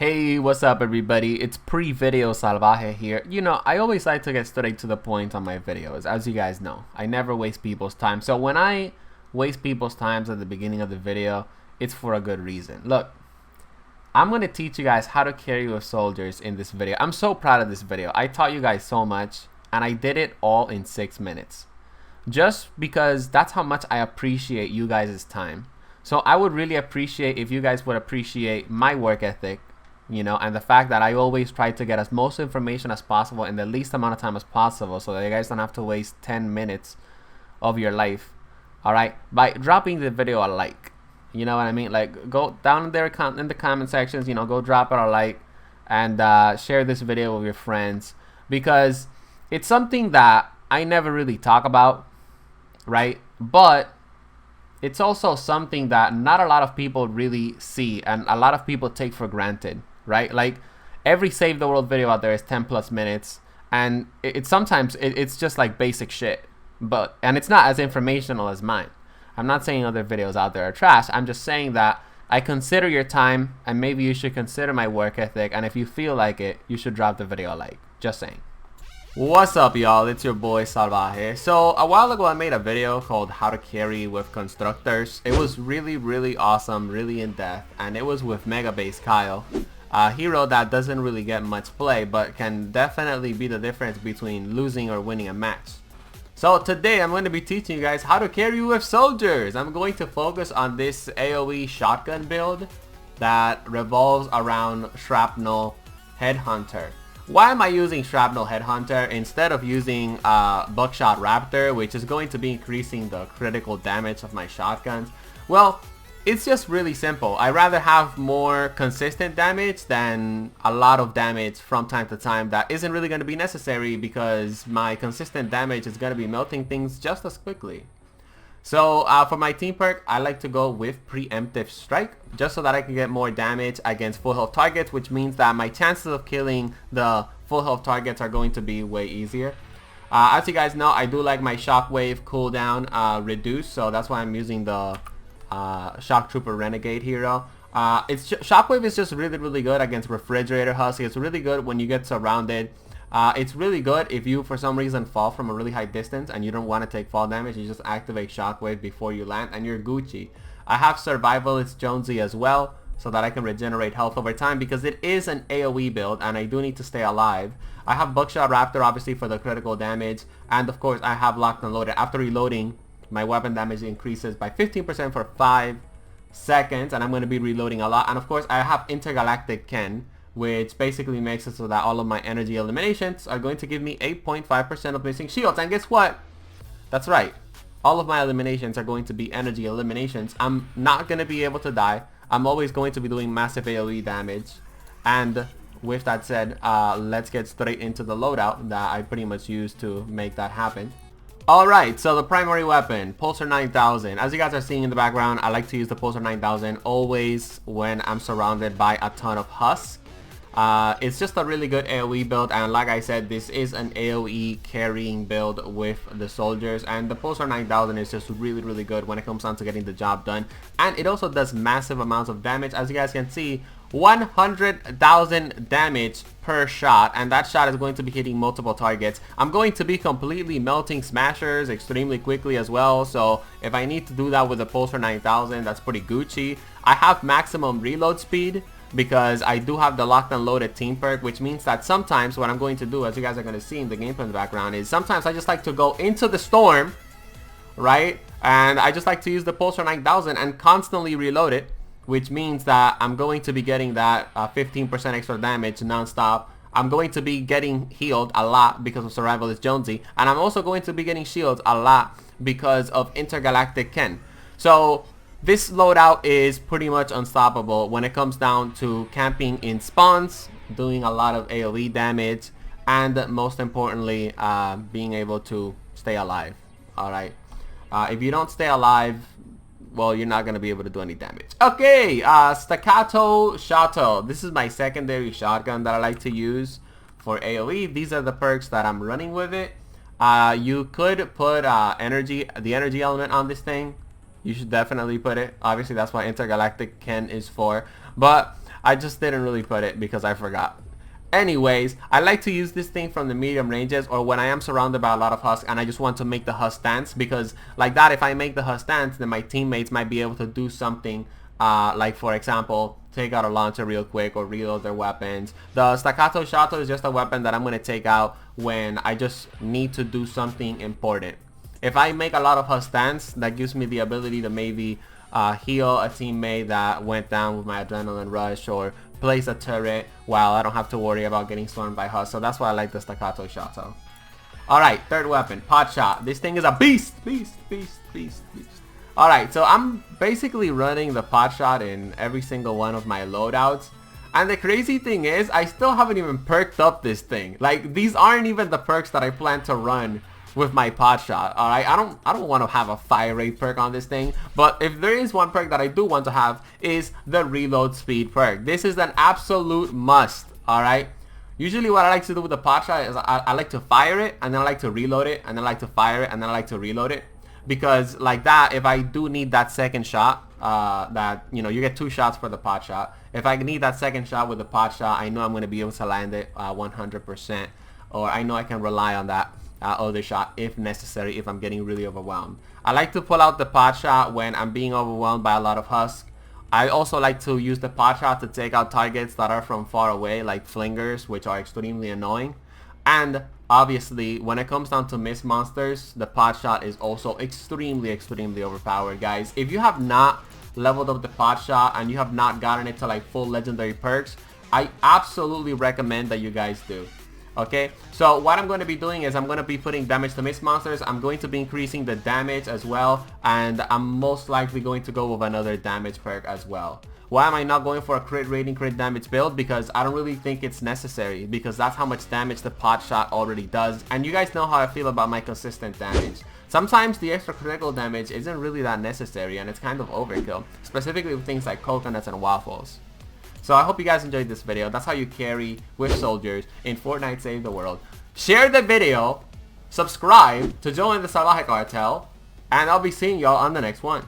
Hey, what's up everybody? It's pre-video Salvaje here. You know, I always like to get straight to the point on my videos, as you guys know. I never waste people's time. So when I waste people's times at the beginning of the video, it's for a good reason. Look, I'm going to teach you guys how to carry with soldiers in this video. I'm so proud of this video. I taught you guys so much, and I did it all in 6 minutes. Just because that's how much I appreciate you guys' time. So I would really appreciate if you guys would appreciate my work ethic, you know, and the fact that I always try to get as most information as possible in the least amount of time as possible so that you guys don't have to waste 10 minutes of your life, all right, by dropping the video a like. You know what I mean? Like, go down there in the comment sections, you know, go drop it a like and share this video with your friends, because it's something that I never really talk about, right? But it's also something that not a lot of people really see and a lot of people take for granted, right? Like, every Save the World video out there is 10+ minutes, and sometimes it's just like basic shit, and it's not as informational as mine. I'm not saying other videos out there are trash. I'm just saying that I consider your time, and maybe you should consider my work ethic, and if you feel like it, you should drop the video a like. Just saying. What's up, y'all? It's your boy Salvaje. So a while ago I made a video called how to carry with constructors. It was really awesome, really in depth, and it was with Mega Base Kyle, a hero that doesn't really get much play but can definitely be the difference between losing or winning a match. So today I'm going to be teaching you guys how to carry with soldiers. I'm going to focus on this AoE shotgun build that revolves around shrapnel headhunter. Why am I using shrapnel headhunter instead of using buckshot raptor, which is going to be increasing the critical damage of my shotguns? Well, it's just really simple. I rather have more consistent damage than a lot of damage from time to time that isn't really going to be necessary, because my consistent damage is going to be melting things just as quickly. So for my team perk, I like to go with preemptive strike, just so that I can get more damage against full health targets, which means that my chances of killing the full health targets are going to be way easier. As you guys know, I do like my shockwave cooldown reduced, so that's why I'm using the shock trooper renegade hero. Shockwave is just really good against refrigerator husk. It's really good when you get surrounded. It's really good if you for some reason fall from a really high distance and you don't want to take fall damage. You just activate shockwave before you land and you're Gucci. I have survivalist Jonesy as well, so that I can regenerate health over time, because it is an AoE build and I do need to stay alive. I have buckshot raptor obviously for the critical damage, and of course I have locked and loaded. After reloading, my weapon damage increases by 15% for 5 seconds, and I'm going to be reloading a lot. And of course I have intergalactic Ken, which basically makes it so that all of my energy eliminations are going to give me 8.5% of missing shields. And guess what? That's right. All of my eliminations are going to be energy eliminations. I'm not going to be able to die. I'm always going to be doing massive AoE damage. And with that said, let's get straight into the loadout that I pretty much used to make that happen. Alright, so the primary weapon, Pulsar 9000. As you guys are seeing in the background, I like to use the Pulsar 9000 always when I'm surrounded by a ton of husks. It's just a really good AoE build, and like I said, this is an AoE carrying build with the soldiers, and the Pulsar 9000 is just really good when it comes down to getting the job done. And it also does massive amounts of damage. As you guys can see, 100,000 damage per shot, and that shot is going to be hitting multiple targets. I'm going to be completely melting smashers extremely quickly as well, so if I need to do that with the Pulsar 9000, that's pretty Gucci. I have maximum reload speed because I do have the locked and loaded team perk, which means that sometimes what I'm going to do, as you guys are going to see in the gameplay in the background, is sometimes I just like to go into the storm, right? And I just like to use the Pulsar 9000 and constantly reload it, which means that I'm going to be getting that 15% extra damage non-stop. I'm going to be getting healed a lot because of Survivalist Jonesy, and I'm also going to be getting shields a lot because of Intergalactic Ken. So this loadout is pretty much unstoppable when it comes down to camping in spawns, doing a lot of AoE damage, and most importantly, being able to stay alive. Alright, if you don't stay alive, well, you're not going to be able to do any damage. Okay, Staccato Shotto. This is my secondary shotgun that I like to use for AoE. These are the perks that I'm running with it. You could put the energy element on this thing. You should definitely put it. Obviously, that's what Intergalactic Ken is for. But I just didn't really put it because I forgot. Anyways, I like to use this thing from the medium ranges or when I am surrounded by a lot of husks and I just want to make the husk dance, because like that, if I make the husk dance, then my teammates might be able to do something like, for example, take out a launcher real quick or reload their weapons. The staccato shot is just a weapon that I'm going to take out when I just need to do something important. If I make a lot of husk dance, that gives me the ability to maybe heal a teammate that went down with my adrenaline rush, or place a turret while I don't have to worry about getting stormed by husks. So that's why I like the staccato shot. Alright, third weapon, potshot. This thing is a beast. Alright, so I'm basically running the potshot in every single one of my loadouts. And the crazy thing is, I still haven't even perked up this thing. Like, these aren't even the perks that I plan to run with my potshot. Alright, I don't want to have a fire rate perk on this thing, but if there is one perk that I do want to have, is the reload speed perk. This is an absolute must. Alright, usually what I like to do with the potshot is I like to fire it, and then I like to reload it, and then I like to fire it, and then I like to reload it, because like that, if I do need that second shot, that, you know, you get 2 shots for the potshot. If I need that second shot with the potshot, I know I'm going to be able to land it 100%, or I know I can rely on that other shot if necessary, if I'm getting really overwhelmed. I like to pull out the potshot when I'm being overwhelmed by a lot of husks. I also like to use the potshot to take out targets that are from far away, like flingers, which are extremely annoying. And obviously, when it comes down to mist monsters, the potshot is also extremely overpowered, guys. If you have not leveled up the potshot and you have not gotten it to like full legendary perks, I absolutely recommend that you guys do. Okay, so what I'm going to be doing is I'm going to be putting damage to mist monsters. I'm going to be increasing the damage as well, and I'm most likely going to go with another damage perk as well. Why am I not going for a crit rating, crit damage build? Because I don't really think it's necessary, because that's how much damage the potshot already does, and you guys know how I feel about my consistent damage. Sometimes the extra critical damage isn't really that necessary, and it's kind of overkill, specifically with things like coconuts and waffles. So I hope you guys enjoyed this video. That's how you carry with soldiers in Fortnite Save the World. Share the video, subscribe to join the Salvaje cartel, and I'll be seeing y'all on the next one.